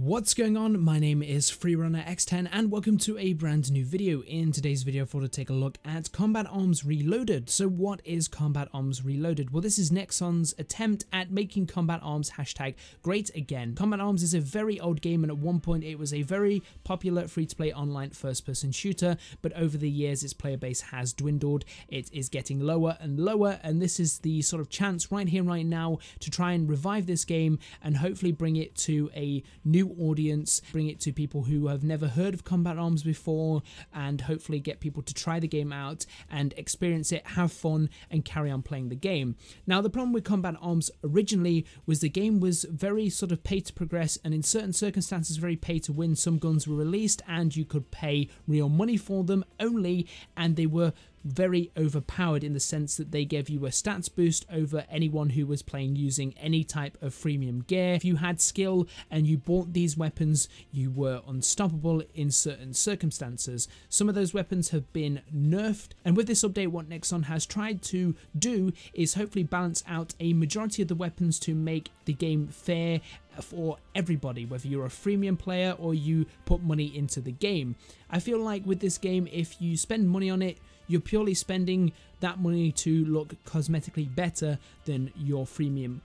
What's going on? My name is FreeRunnerX10 and welcome to a brand new video. In today's video, I thought I'd take a look at Combat Arms Reloaded. So what is Combat Arms Reloaded? Well, this is Nexon's attempt at making Combat Arms hashtag great again. Combat Arms is a very old game, and at one point it was a very popular free-to-play online first-person shooter, but over the years its player base has dwindled. It is getting lower and lower, and this is the sort of chance right here, right now, to try and revive this game and hopefully bring it to a new audience, bring it to people who have never heard of Combat Arms before, and hopefully get people to try the game out and experience it, have fun, and carry on playing the game. Now, the problem with Combat Arms originally was the game was very sort of pay to progress, and in certain circumstances very pay to win. Some guns were released and you could pay real money for them only, and they were very overpowered in the sense that they gave you a stats boost over anyone who was playing using any type of freemium gear. If you had skill and you bought these weapons, you were unstoppable in certain circumstances. Some of those weapons have been nerfed, and with this update, what Nexon has tried to do is hopefully balance out a majority of the weapons to make the game fair for everybody, whether you're a freemium player or you put money into the game. I feel like with this game, if you spend money on it, you're purely spending that money to look cosmetically better than your freemium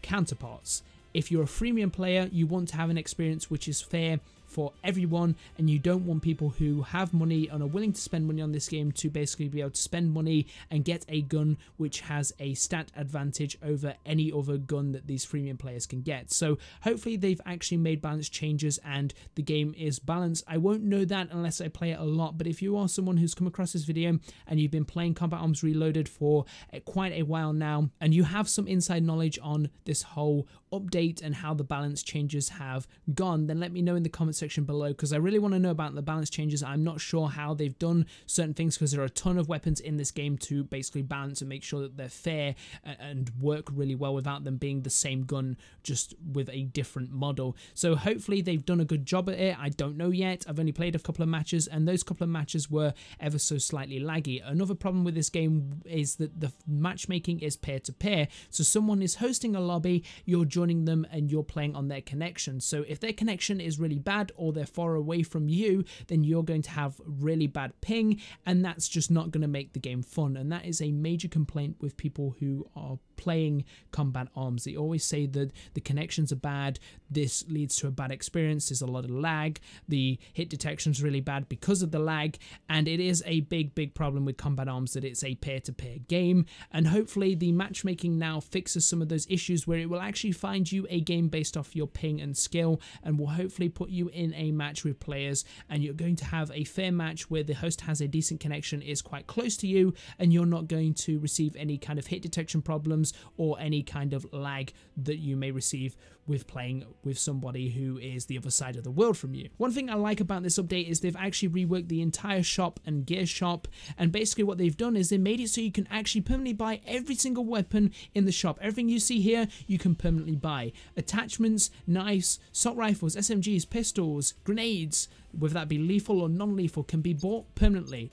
counterparts. If you're a freemium player, you want to have an experience which is fair for everyone, and you don't want people who have money and are willing to spend money on this game to basically be able to spend money and get a gun which has a stat advantage over any other gun that these freemium players can get. So hopefully they've actually made balance changes and the game is balanced. I won't know that unless I play it a lot, but if you are someone who's come across this video and you've been playing Combat Arms Reloaded for quite a while now, and you have some inside knowledge on this whole update and how the balance changes have gone, then let me know in the comment section below, because I really want to know about the balance changes. I'm not sure how they've done certain things, because there are a ton of weapons in this game to basically balance and make sure that they're fair and work really well without them being the same gun, just with a different model. So hopefully they've done a good job at it. I don't know yet. I've only played a couple of matches, and those couple of matches were ever so slightly laggy. Another problem with this game is that the matchmaking is peer-to-peer. So someone is hosting a lobby, you're joining them, and you're playing on their connection. So if their connection is really bad or they're far away from you, then you're going to have really bad ping, and that's just not going to make the game fun. And that is a major complaint with people who are playing Combat Arms. They always say that the connections are bad, this leads to a bad experience, there's a lot of lag, the hit detection is really bad because of the lag, and it is a big problem with Combat Arms that it's a peer-to-peer game. And hopefully the matchmaking now fixes some of those issues, where it will actually find you a game based off your ping and skill, and will hopefully put you in a match with players, and you're going to have a fair match where the host has a decent connection, is quite close to you, and you're not going to receive any kind of hit detection problems or any kind of lag that you may receive with playing with somebody who is the other side of the world from you. One thing I like about this update is they've actually reworked the entire shop and gear shop, and basically what they've done is they made it so you can actually permanently buy every single weapon in the shop. Everything you see here you can permanently buy. Attachments, knives, assault rifles, SMGs, pistols, grenades, whether that be lethal or non-lethal, can be bought permanently,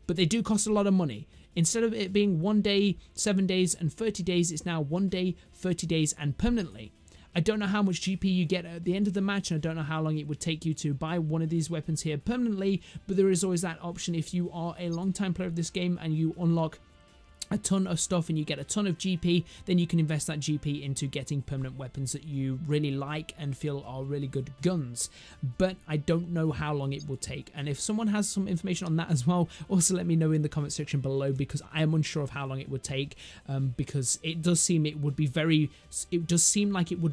but they do cost a lot of money. Instead of it being 1 day, 7 days, and 30 days, it's now 1 day, 30 days, and permanently. I don't know how much GP you get at the end of the match, and I don't know how long it would take you to buy one of these weapons here permanently, but there is always that option. If you are a long-time player of this game and you unlock a ton of stuff and you get a ton of GP, then you can invest that GP into getting permanent weapons that you really like and feel are really good guns. But I don't know how long it will take, and if someone has some information on that as well, also let me know in the comment section below, because I am unsure of how long it would take, because it does seem like it would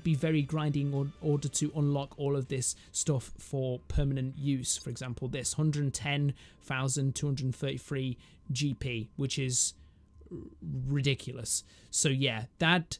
be very grinding in order to unlock all of this stuff for permanent use. For example, this 110,233 GP, which is ridiculous. So yeah, that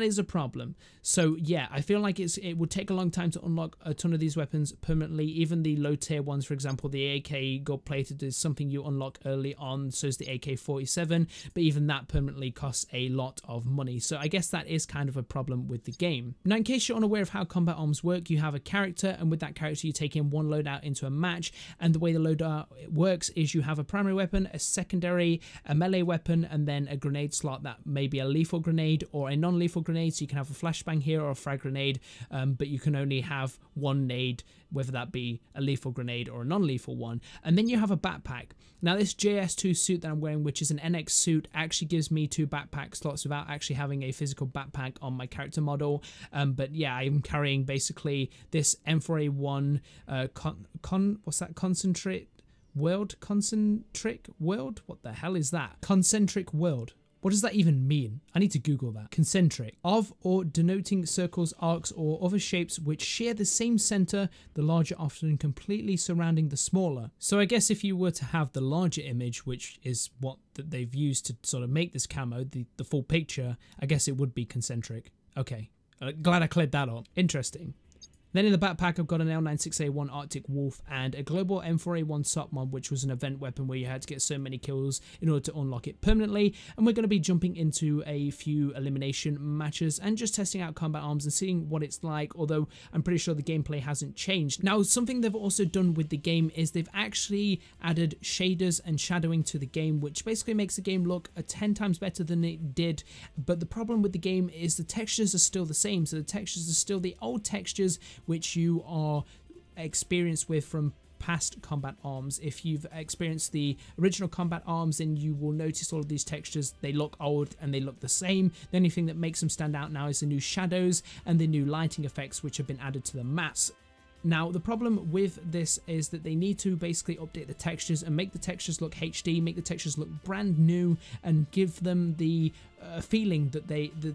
is a problem. So yeah, I feel like it would take a long time to unlock a ton of these weapons permanently. Even the low tier ones, for example, the AK gold plated is something you unlock early on, so is the AK-47, but even that permanently costs a lot of money. So I guess that is kind of a problem with the game. Now, in case you're unaware of how Combat Arms work, you have a character, and with that character you take in one loadout into a match, and the way the loadout works is you have a primary weapon, a secondary, a melee weapon, and then a grenade slot that may be a lethal grenade or a non non-lethal grenades. So you can have a flashbang here or a frag grenade, but you can only have one nade, whether that be a lethal grenade or a non-lethal one. And then you have a backpack. Now this JS2 suit that I'm wearing, which is an NX suit, actually gives me 2 backpack slots without actually having a physical backpack on my character model. But yeah, I'm carrying basically this M4A1 what's that? Concentric world? What the hell is that? Concentric world. What does that even mean? I need to Google that. Concentric. Of or denoting circles, arcs, or other shapes which share the same center, the larger often completely surrounding the smaller. So I guess if you were to have the larger image, which is what they've used to sort of make this camo, the full picture, I guess it would be concentric. Okay. Glad I cleared that up. Interesting. Then in the backpack, I've got an L96A1 Arctic Wolf and a global M4A1 SOP mod, which was an event weapon where you had to get so many kills in order to unlock it permanently. And we're going to be jumping into a few elimination matches and just testing out combat arms and seeing what it's like, although I'm pretty sure the gameplay hasn't changed. Now, something they've also done with the game is they've actually added shaders and shadowing to the game, which basically makes the game look 10 times better than it did. But the problem with the game is the textures are still the same. So the textures are still the old textures which you are experienced with from past combat arms. If you've experienced the original combat arms, then you will notice all of these textures. They look old and they look the same. The only thing that makes them stand out now is the new shadows and the new lighting effects which have been added to the maps. Now, the problem with this is that they need to basically update the textures and make the textures look HD, make the textures look brand new, and give them the feeling that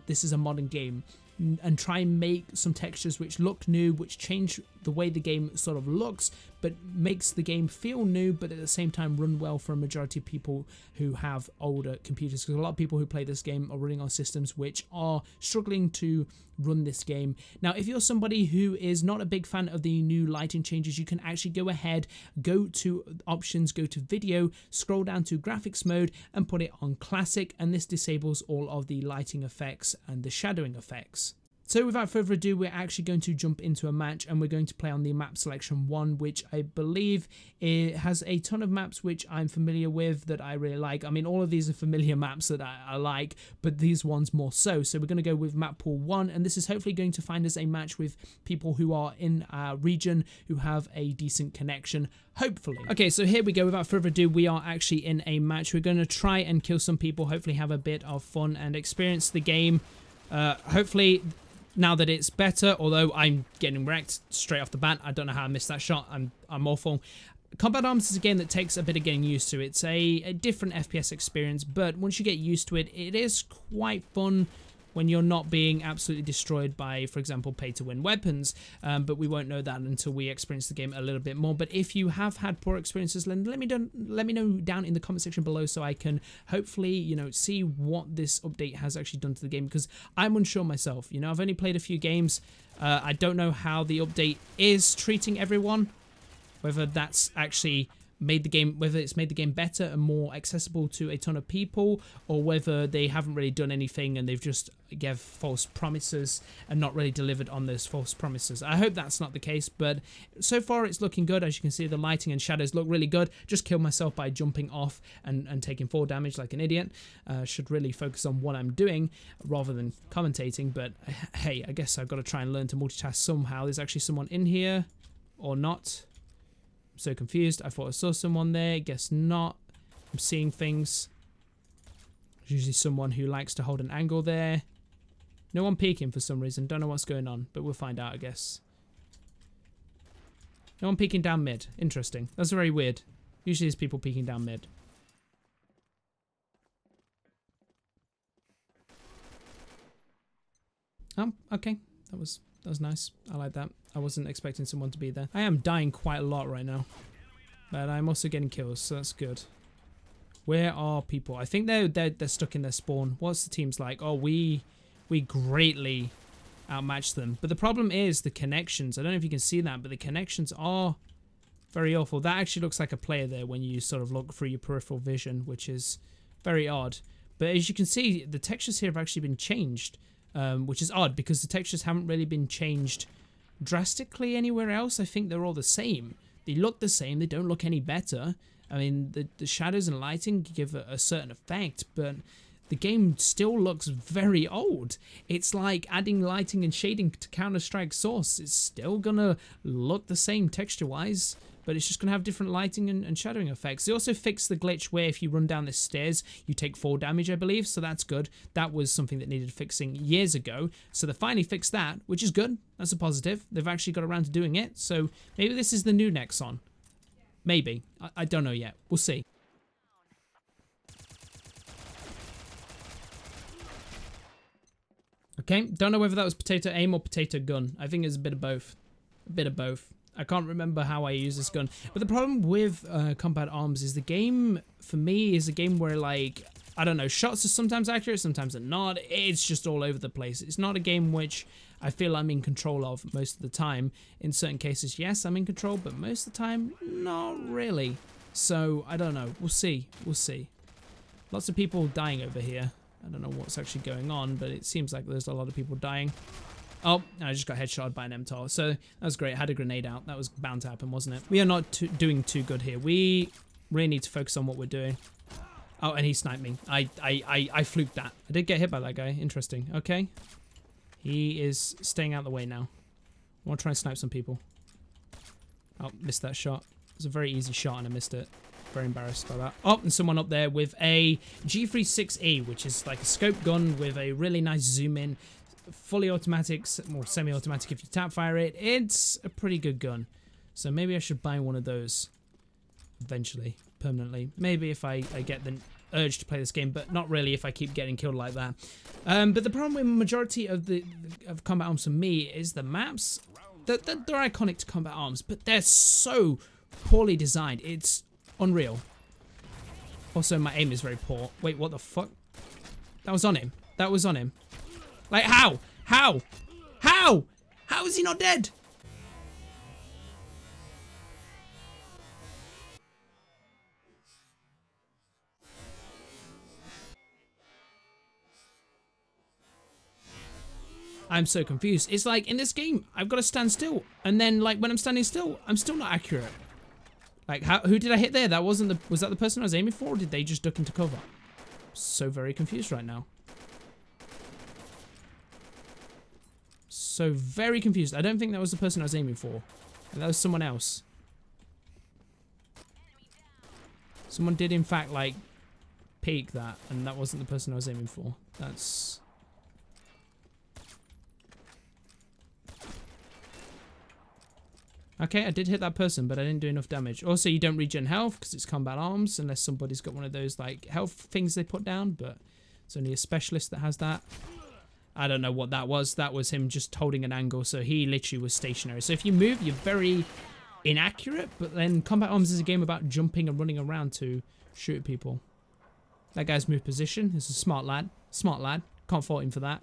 this is a modern game, and try and make some textures which look new, which change the way the game sort of looks, but makes the game feel new, but at the same time run well for a majority of people who have older computers, because a lot of people who play this game are running on systems which are struggling to run this game. Now, if you're somebody who is not a big fan of the new lighting changes, you can actually go ahead, go to options, go to video, scroll down to graphics mode and put it on classic, and this disables all of the lighting effects and the shadowing effects. So without further ado, we're actually going to jump into a match, and we're going to play on the map selection 1, which I believe it has a ton of maps which I'm familiar with that I really like. I mean, all of these are familiar maps that I like, but these ones more so. So we're going to go with map pool 1, and this is hopefully going to find us a match with people who are in our region who have a decent connection, hopefully. Okay, so here we go. Without further ado, we are actually in a match. We're going to try and kill some people, hopefully have a bit of fun and experience the game. Hopefully, now that it's better, although I'm getting wrecked straight off the bat. I don't know how I missed that shot. I'm awful. Combat Arms is a game that takes a bit of getting used to. It's a different FPS experience, but once you get used to it, it is quite fun when you're not being absolutely destroyed by, for example, pay-to-win weapons. But we won't know that until we experience the game a little bit more. But if you have had poor experiences, then let me know down in the comment section below, so I can hopefully, you know, see what this update has actually done to the game, because I'm unsure myself. You know, I've only played a few games. I don't know how the update is treating everyone, whether that's actually made the game, whether it's made the game better and more accessible to a ton of people, or whether they haven't really done anything and they've just gave false promises and not really delivered on those false promises. I hope that's not the case, but so far it's looking good. As you can see, the lighting and shadows look really good. Just killed myself by jumping off and taking 4 damage like an idiot. Should really focus on what I'm doing rather than commentating, but hey, I guess I've got to try and learn to multitask somehow. There's actually someone in here, or not. So confused. I thought I saw someone there. Guess not. I'm seeing things. There's usually someone who likes to hold an angle there. No one peeking for some reason. Don't know what's going on, but we'll find out, I guess. No one peeking down mid. Interesting. That's very weird. Usually there's people peeking down mid. Oh, okay. That was nice. I like that. I wasn't expecting someone to be there. I am dying quite a lot right now, but I'm also getting kills, so that's good. Where are people? I think they're stuck in their spawn. What's the teams like? Oh, we greatly outmatched them. But the problem is the connections. I don't know if you can see that, but the connections are very awful. That actually looks like a player there when you sort of look through your peripheral vision, which is very odd. But as you can see, the textures here have actually been changed. Which is odd because the textures haven't really been changed drastically anywhere else. I think they're all the same. They look the same. They don't look any better. I mean, the shadows and lighting give a certain effect, but the game still looks very old. It's like adding lighting and shading to Counter-Strike Source. It's still gonna look the same texture-wise, but it's just gonna have different lighting and shadowing effects. They also fixed the glitch where if you run down the stairs, you take 4 damage, I believe, so that's good. That was something that needed fixing years ago, so they finally fixed that, which is good. That's a positive. They've actually got around to doing it, so maybe this is the new Nexon. Maybe. I don't know yet. We'll see. Okay, don't know whether that was potato aim or potato gun. I think it's a bit of both. A bit of both. I can't remember how I use this gun. But the problem with Combat Arms is the game, for me, is a game where, like, I don't know, shots are sometimes accurate, sometimes they're not. It's just all over the place. It's not a game which I feel I'm in control of most of the time. In certain cases, yes, I'm in control, but most of the time, not really. So, I don't know. We'll see. We'll see. Lots of people dying over here. I don't know what's actually going on, but it seems like there's a lot of people dying. Oh, I just got headshotted by an MTAR. So that was great. I had a grenade out. That was bound to happen, wasn't it? We are not doing too good here. We really need to focus on what we're doing. Oh, and he sniped me. I fluked that. I did get hit by that guy. Interesting. Okay. He is staying out of the way now. I want to try and snipe some people. Oh, missed that shot. It was a very easy shot and I missed it. Very embarrassed by that. Oh, and someone up there with a G36E, which is like a scope gun with a really nice zoom in, fully automatic, or semi-automatic if you tap fire it. It's a pretty good gun. So maybe I should buy one of those eventually, permanently. Maybe if I get the urge to play this game, but not really if I keep getting killed like that. But the problem with majority of Combat Arms for me is the maps. They're iconic to Combat Arms, but they're so poorly designed. It's unreal. Also, my aim is very poor. Wait, what the fuck? That was on him. That was on him. Like, how? How? How? How is he not dead? I'm so confused. It's like, in this game, I've got to stand still. And then, like, when I'm standing still, I'm still not accurate. Like, who did I hit there? That wasn't the... Was that the person I was aiming for, or did they just duck into cover? So very confused right now. So very confused. I don't think that was the person I was aiming for. And that was someone else. Someone did, in fact, like, peek that, and that wasn't the person I was aiming for. That's... Okay, I did hit that person, but I didn't do enough damage. Also, you don't regen health because it's Combat Arms, unless somebody's got one of those, like, health things they put down, but it's only a specialist that has that. I don't know what that was. That was him just holding an angle, so he literally was stationary. So if you move, you're very inaccurate, but then Combat Arms is a game about jumping and running around to shoot at people. That guy's moved position. He's a smart lad. Smart lad. Can't fault him for that.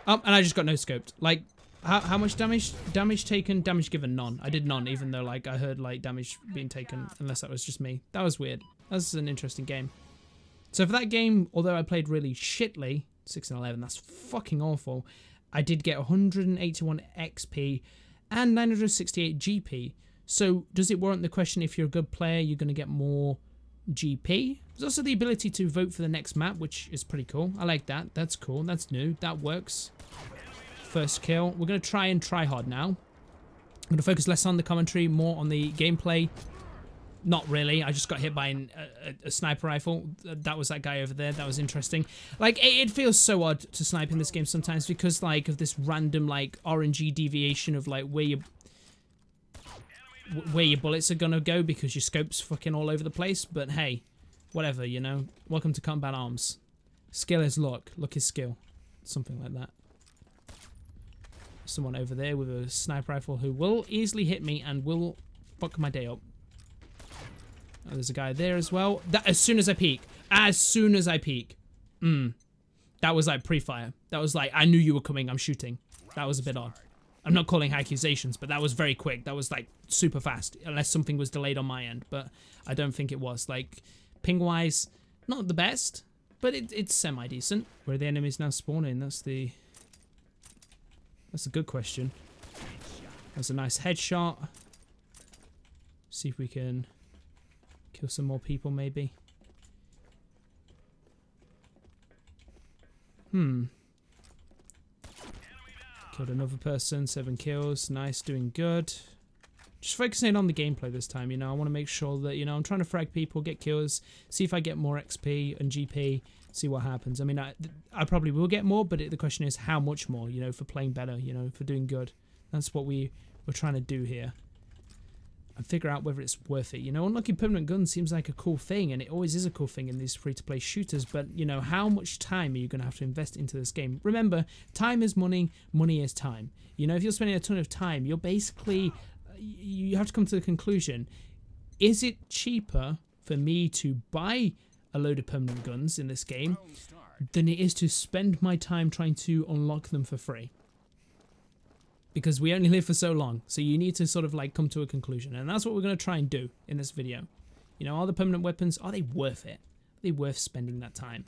Oh, and I just got no-scoped. Like... How much damage? Damage taken, damage given, none. I did none, even though, like, I heard, like, damage being taken, unless that was just me. That was weird. That was an interesting game. So for that game, although I played really shitly, 6 and 11, that's fucking awful, I did get 181 XP and 968 GP. So does it warrant the question, if you're a good player, you're going to get more GP? There's also the ability to vote for the next map, which is pretty cool. I like that. That's cool. That's new. That works. First kill. We're going to try hard now. I'm going to focus less on the commentary, more on the gameplay. Not really. I just got hit by a sniper rifle. That was that guy over there. That was interesting. Like, it feels so odd to snipe in this game sometimes because, like, of this random, like, RNG deviation of, like, where your bullets are going to go because your scope's fucking all over the place. But, hey, whatever, you know. Welcome to Combat Arms. Skill is luck. Luck is skill. Something like that. Someone over there with a sniper rifle who will easily hit me and will fuck my day up. Oh, there's a guy there as well. That, as soon as I peek. That was like pre-fire. That was like, I knew you were coming, I'm shooting. That was a bit odd. I'm not calling accusations, but that was very quick. That was like super fast, unless something was delayed on my end, but I don't think it was. Like, ping-wise, not the best, but it's semi-decent. Where are the enemies now spawning? That's a good question. That's a nice headshot. See if we can kill some more people, maybe. Killed another person, 7 kills. Nice, doing good. Just focusing on the gameplay this time, you know. I want to make sure that, you know, I'm trying to frag people, get kills, see if I get more XP and GP, see what happens. I mean, I probably will get more, but the question is how much more, you know, for playing better, you know, for doing good. That's what we're trying to do here. And figure out whether it's worth it. You know, unlocking permanent guns seems like a cool thing, and it always is a cool thing in these free-to-play shooters, but, you know, how much time are you going to have to invest into this game? Remember, time is money, money is time. You know, if you're spending a ton of time, you're basically, you have to come to the conclusion, is it cheaper for me to buy a load of permanent guns in this game than it is to spend my time trying to unlock them for free? Because we only live for so long, so you need to sort of like come to a conclusion, and that's what we're going to try and do in this video. You know, are the permanent weapons, are they worth it? Are they worth spending that time?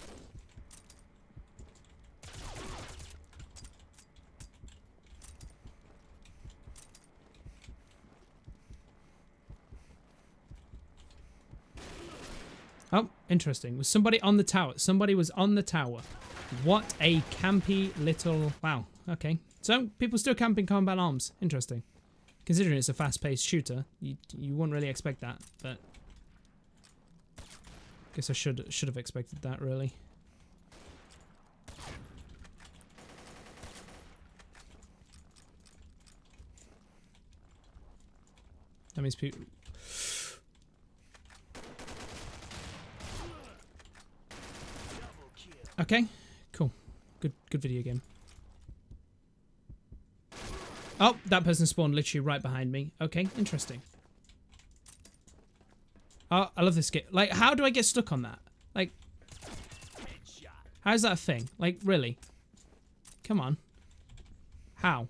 Oh, interesting. Was somebody on the tower? Somebody was on the tower. What a campy little... Wow, okay. So, people still camping combat arms. Interesting. Considering it's a fast-paced shooter, you wouldn't really expect that, but... Guess I should have expected that, really. That means people... Okay, cool. Good video game. Oh, that person spawned literally right behind me. Okay, interesting. Oh, I love this game. Like, how do I get stuck on that? Like, how's that a thing? Like, really? Come on. How?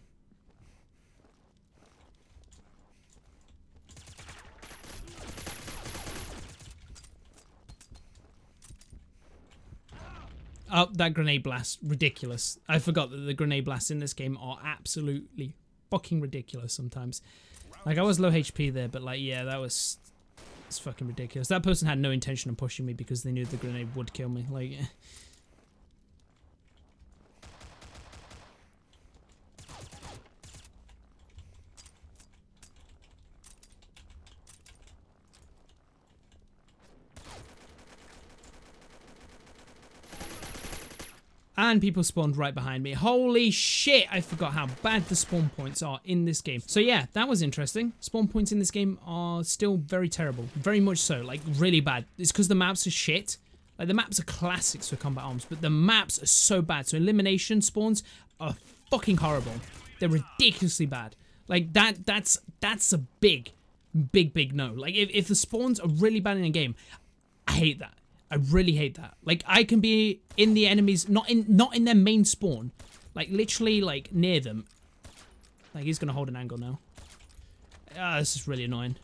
Oh, that grenade blast. Ridiculous. I forgot that the grenade blasts in this game are absolutely fucking ridiculous sometimes. Like, I was low HP there, but like, yeah, it's fucking ridiculous. That person had no intention of pushing me because they knew the grenade would kill me. Like... And people spawned right behind me. Holy shit, I forgot how bad the spawn points are in this game. So yeah, that was interesting. Spawn points in this game are still very terrible. Very much so, like really bad. It's because the maps are shit. Like the maps are classics for combat arms, but the maps are so bad. So elimination spawns are fucking horrible. They're ridiculously bad. Like that's a big no. Like if the spawns are really bad in a game, I hate that. I really hate that. Like, I can be in the enemies, not in their main spawn. Like, literally, like, near them. Like, he's gonna hold an angle now. Ah, this is really annoying.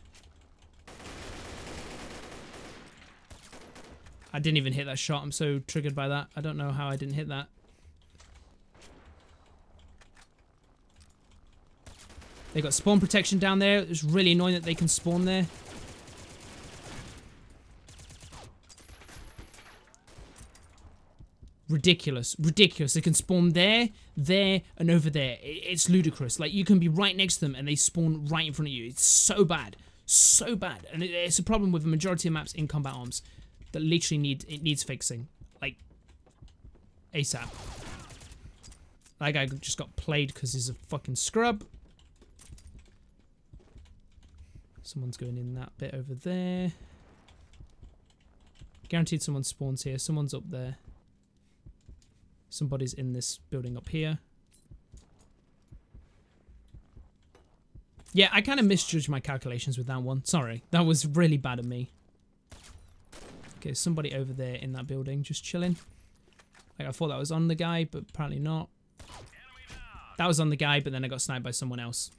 I didn't even hit that shot. I'm so triggered by that. I don't know how I didn't hit that. They got spawn protection down there. It's really annoying that they can spawn there. Ridiculous. Ridiculous. They can spawn there, and over there. It's ludicrous. Like, you can be right next to them and they spawn right in front of you. It's so bad. So bad. And it's a problem with the majority of maps in combat arms that literally needs fixing. Like, ASAP. That guy just got played because he's a fucking scrub. Someone's going in that bit over there. Guaranteed someone spawns here. Someone's up there. Somebody's in this building up here. Yeah, I kind of misjudged my calculations with that one. Sorry. That was really bad of me. Okay, somebody over there in that building just chilling. Like, I thought that was on the guy, but apparently not. That was on the guy, but then I got sniped by someone else.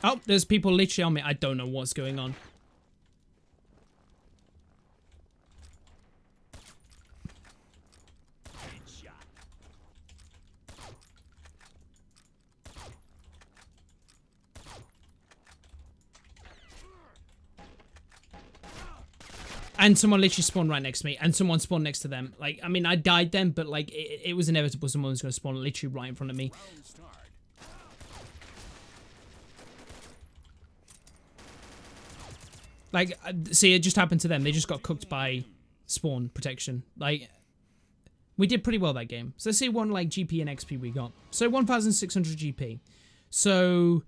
Oh, there's people literally on me. I don't know what's going on. And someone literally spawned right next to me, and someone spawned next to them. Like, I mean, I died then, but like, it was inevitable someone was going to spawn literally right in front of me. Like, see, it just happened to them. They just got cooked by spawn protection. Like, we did pretty well that game. So let's see what like GP and XP we got. So 1,600 GP. So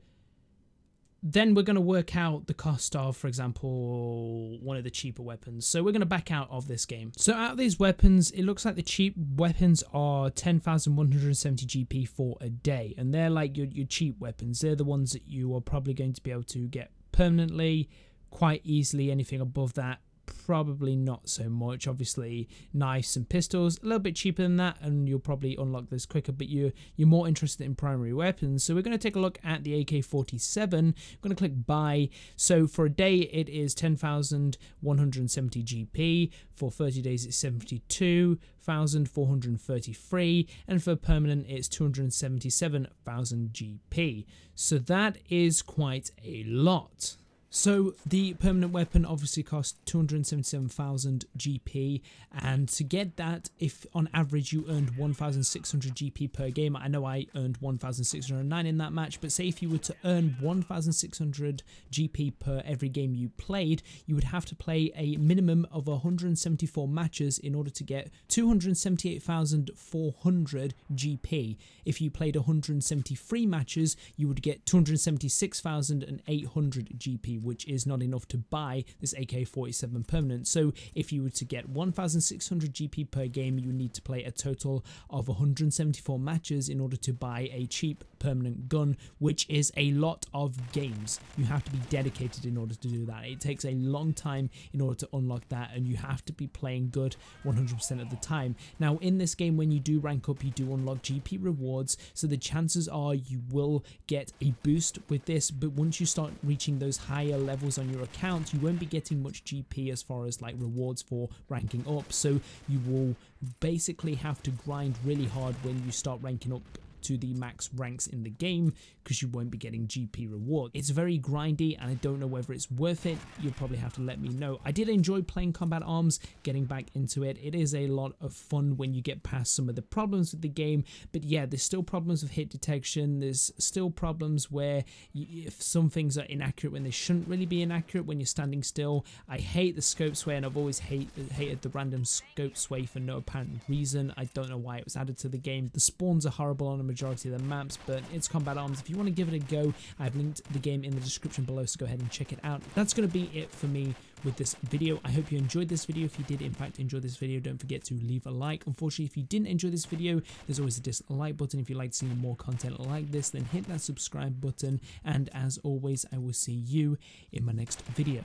then we're going to work out the cost of, for example, one of the cheaper weapons. So we're going to back out of this game. So out of these weapons, it looks like the cheap weapons are 10,170 GP for a day. And they're like your cheap weapons. They're the ones that you are probably going to be able to get permanently quite easily. Anything above that, probably not so much. Obviously, knives and pistols a little bit cheaper than that, and you'll probably unlock this quicker, but you're more interested in primary weapons. So we're going to take a look at the AK-47. I'm going to click buy. So for a day it is 10,170 GP. For 30 days it's 72,433, and for permanent it's 277,000 GP. So that is quite a lot. So the permanent weapon obviously costs 277,000 GP, and to get that, if on average you earned 1,600 GP per game, I know I earned 1,609 in that match, but say if you were to earn 1,600 GP per every game you played, you would have to play a minimum of 174 matches in order to get 278,400 GP. If you played 173 matches, you would get 276,800 GP, which is not enough to buy this AK-47 permanent. So if you were to get 1,600 GP per game, you need to play a total of 174 matches in order to buy a cheap permanent gun, which is a lot of games. You have to be dedicated in order to do that. It takes a long time in order to unlock that, and you have to be playing good 100% of the time. Now in this game, when you do rank up, you do unlock GP rewards, so the chances are you will get a boost with this, but once you start reaching those higher levels on your account, you won't be getting much GP as far as like rewards for ranking up. So you will basically have to grind really hard when you start ranking up to the max ranks in the game, because you won't be getting GP reward. It's very grindy, and I don't know whether it's worth it. You'll probably have to let me know. I did enjoy playing Combat Arms, getting back into it. It is a lot of fun when you get past some of the problems with the game, but yeah, there's still problems with hit detection. There's still problems where if some things are inaccurate when they shouldn't really be inaccurate when you're standing still. I hate the scope sway, and I've always hated the random scope sway for no apparent reason. I don't know why it was added to the game. The spawns are horrible on a majority of the maps, but it's Combat Arms. If you want to give it a go, I've linked the game in the description below, so go ahead and check it out. That's going to be it for me with this video. I hope you enjoyed this video. If you did in fact enjoy this video, don't forget to leave a like. Unfortunately, if you didn't enjoy this video, there's always a dislike button. If you'd like to see more content like this, then hit that subscribe button, and as always, I will see you in my next video.